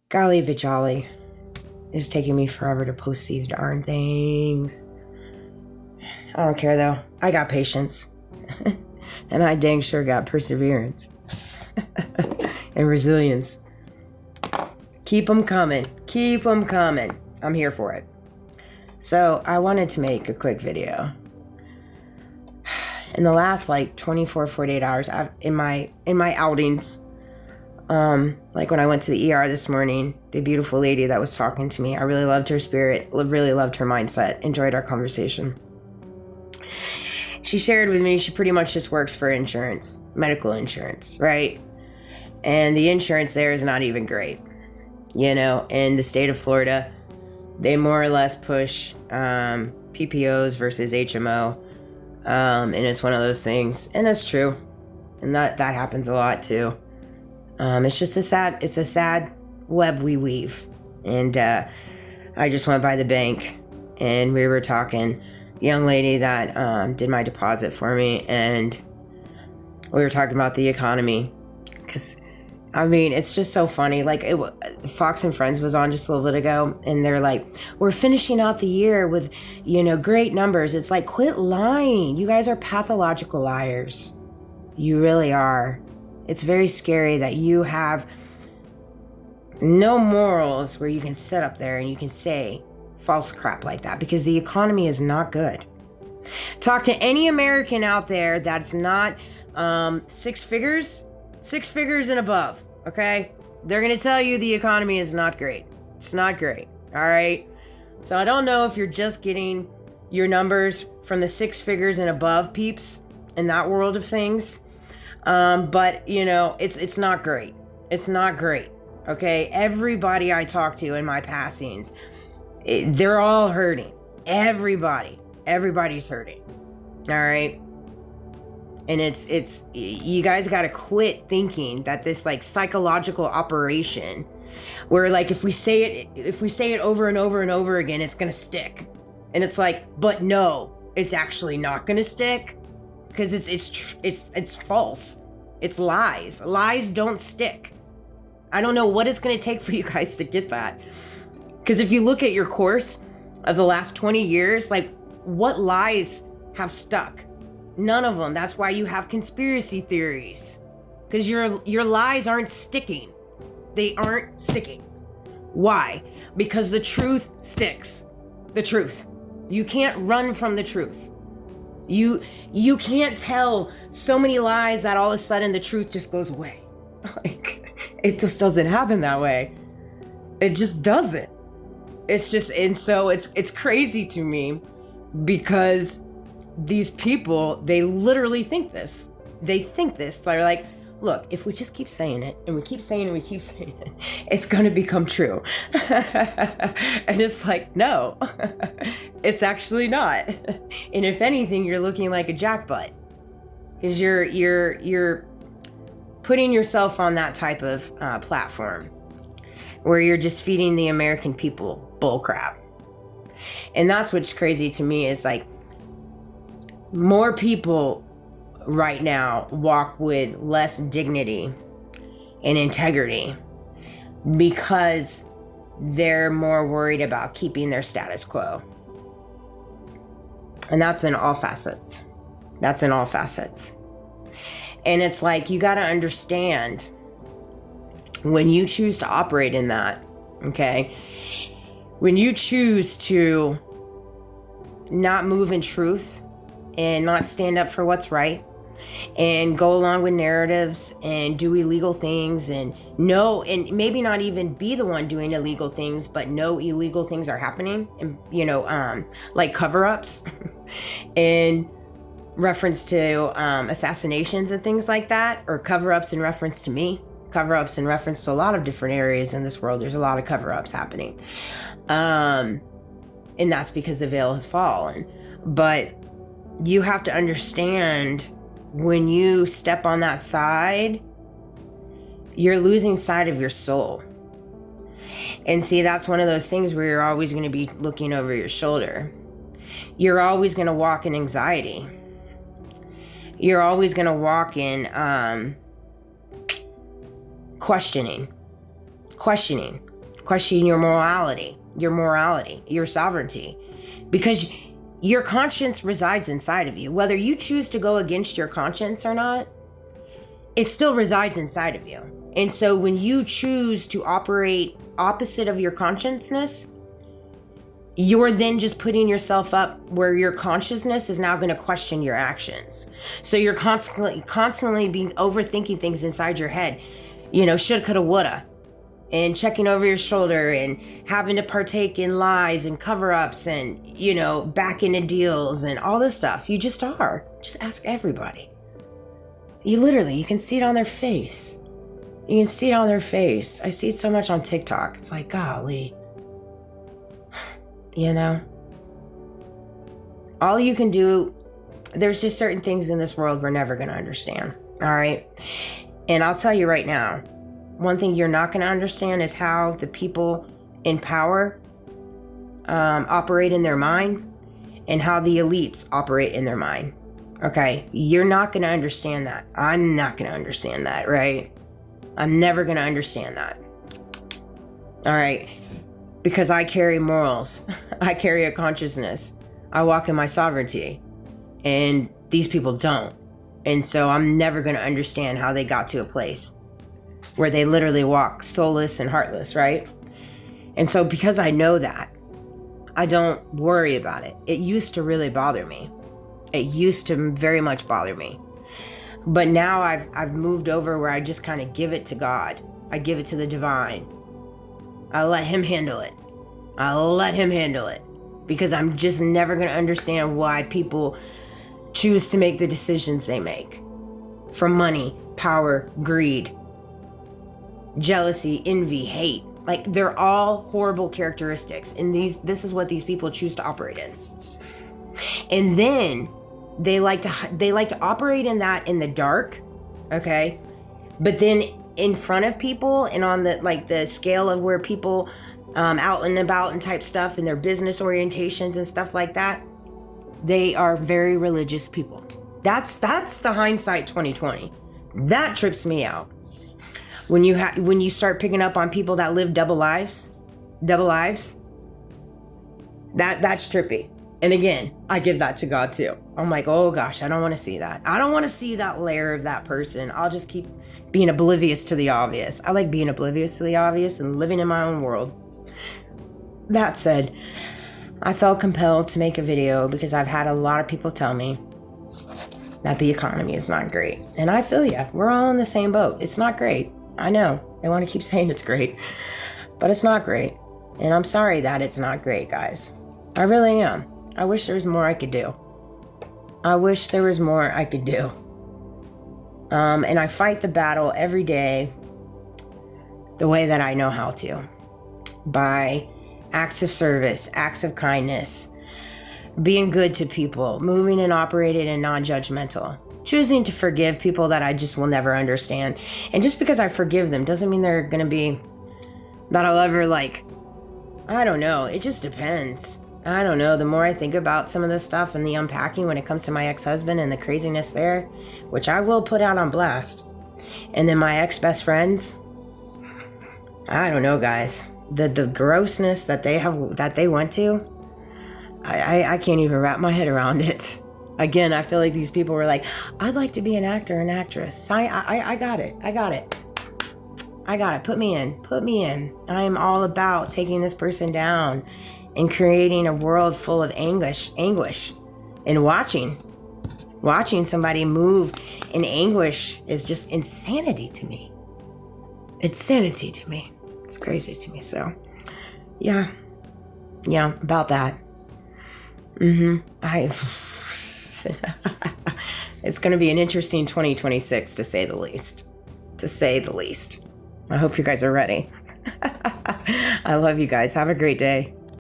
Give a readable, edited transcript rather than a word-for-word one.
Golly vajolly. It's taking me forever to post these darn things. I don't care though. I got patience. And I dang sure got perseverance. And resilience. Keep them coming. Keep them coming. I'm here for it. So I wanted to make a quick video. In the last 24, 48 hours, in my outings, like when I went to the ER this morning, the beautiful lady that was talking to me, I really loved her spirit, really loved her mindset, enjoyed our conversation. She shared with me she pretty much just works for insurance, medical insurance, right? And the insurance there is not even great. In the state of Florida, they more or less push PPOs versus HMO. And it's one of those things, and that's true. And that happens a lot too. It's just a sad web we weave. And I just went by the bank and we were talking, the young lady that did my deposit for me, and we were talking about the economy. Because, it's just so funny. Fox and Friends was on just a little bit ago, and they're like, we're finishing out the year with, great numbers. It's like, quit lying. You guys are pathological liars. You really are. It's very scary that you have no morals where you can sit up there and you can say false crap like that, because the economy is not good. Talk to any American out there that's not six figures and above, okay? They're going to tell you the economy is not great. It's not great, all right? So I don't know if you're just getting your numbers from the six figures and above peeps in that world of things. But it's not great. It's not great. Okay. Everybody I talk to in my passings, they're all hurting. Everybody's hurting. All right. And it's, you guys got to quit thinking that this psychological operation where if we say it over and over and over again, it's going to stick. And it's but no, it's actually not going to stick. Because it's false. It's lies. Lies don't stick. I don't know what it's going to take for you guys to get that. Because if you look at your course of the last 20 years, what lies have stuck? None of them. That's why you have conspiracy theories. Because your lies aren't sticking. They aren't sticking. Why? Because the truth sticks. The truth. You can't run from the truth. You can't tell so many lies that all of a sudden the truth just goes away. It just doesn't happen that way. It just doesn't. And so it's crazy to me, because these people, they literally think this. They think this. They're like, look, if we just keep saying it and we keep saying it and we keep saying it, it's going to become true. And it's no, it's actually not. And if anything, you're looking like a jackbutt, because you're putting yourself on that type of platform where you're just feeding the American people bullcrap. And that's what's crazy to me is more people right now walk with less dignity and integrity because they're more worried about keeping their status quo. And that's in all facets. And it's you got to understand, when you choose to operate in that, okay, when you choose to not move in truth and not stand up for what's right, and go along with narratives and do illegal things and maybe not even be the one doing illegal things, but know illegal things are happening, and like cover-ups in reference to assassinations and things like that, or cover-ups in reference to me, cover-ups in reference to a lot of different areas in this world. There's a lot of cover-ups happening, and that's because the veil has fallen. But you have to understand, when you step on that side, you're losing sight of your soul. And see, that's one of those things where you're always going to be looking over your shoulder. You're always going to walk in anxiety. You're always going to walk in questioning. question your morality, your sovereignty, because your conscience resides inside of you. Whether you choose to go against your conscience or not, it still resides inside of you. And so when you choose to operate opposite of your consciousness, you're then just putting yourself up where your consciousness is now going to question your actions. So you're constantly being overthinking things inside your head, shoulda, coulda, woulda, and checking over your shoulder and having to partake in lies and cover-ups and, back into deals and all this stuff. You just are. Just ask everybody. You can see it on their face. You can see it on their face. I see it so much on TikTok. It's like, golly. All you can do, there's just certain things in this world we're never going to understand. All right. And I'll tell you right now, one thing you're not going to understand is how the people in power operate in their mind and how the elites operate in their mind. Okay. You're not going to understand that. I'm not going to understand that. Right. I'm never going to understand that. All right. Because I carry morals. I carry a consciousness. I walk in my sovereignty. And these people don't. And so I'm never going to understand how they got to a place where they literally walk soulless and heartless, right? And so because I know that, I don't worry about it. It used to really bother me. It used to very much bother me. But now I've moved over where I just kind of give it to God. I give it to the divine. I let him handle it. Because I'm just never going to understand why people choose to make the decisions they make. From money, power, greed, jealousy, envy, hate. Like, they're all horrible characteristics. And this is what these people choose to operate in. And then they like to operate in that in the dark, okay? But then in front of people and on the scale of where people out and about and type stuff and their business orientations and stuff like that, they are very religious people. That's the hindsight 2020. That trips me out. When you start picking up on people that live double lives, that's trippy. And again, I give that to God too. I'm like, oh gosh, I don't want to see that. I don't want to see that layer of that person. I'll just keep being oblivious to the obvious. I like being oblivious to the obvious and living in my own world. That said, I felt compelled to make a video because I've had a lot of people tell me that the economy is not great. And I feel ya. We're all in the same boat. It's not great. I know. They want to keep saying it's great. But it's not great. And I'm sorry that it's not great, guys. I really am. I wish there was more I could do. And I fight the battle every day the way that I know how to. By acts of service, acts of kindness, being good to people, moving and operating and non-judgmental, choosing to forgive people that I just will never understand. And just because I forgive them doesn't mean they're going to be, that I'll ever I don't know. It just depends. I don't know. The more I think about some of this stuff and the unpacking when it comes to my ex-husband and the craziness there, which I will put out on blast. And then my ex-best friends, I don't know, guys. The grossness that they went to, I can't even wrap my head around it. Again, I feel like these people were like, I'd like to be an actor, an actress. I got it. Put me in. I am all about taking this person down and creating a world full of anguish, and watching somebody move in anguish is just insanity to me. It's sanity to me. It's crazy to me. So, yeah, about that. It's going to be an interesting 2026 to say the least. I hope you guys are ready. I love you guys. Have a great day.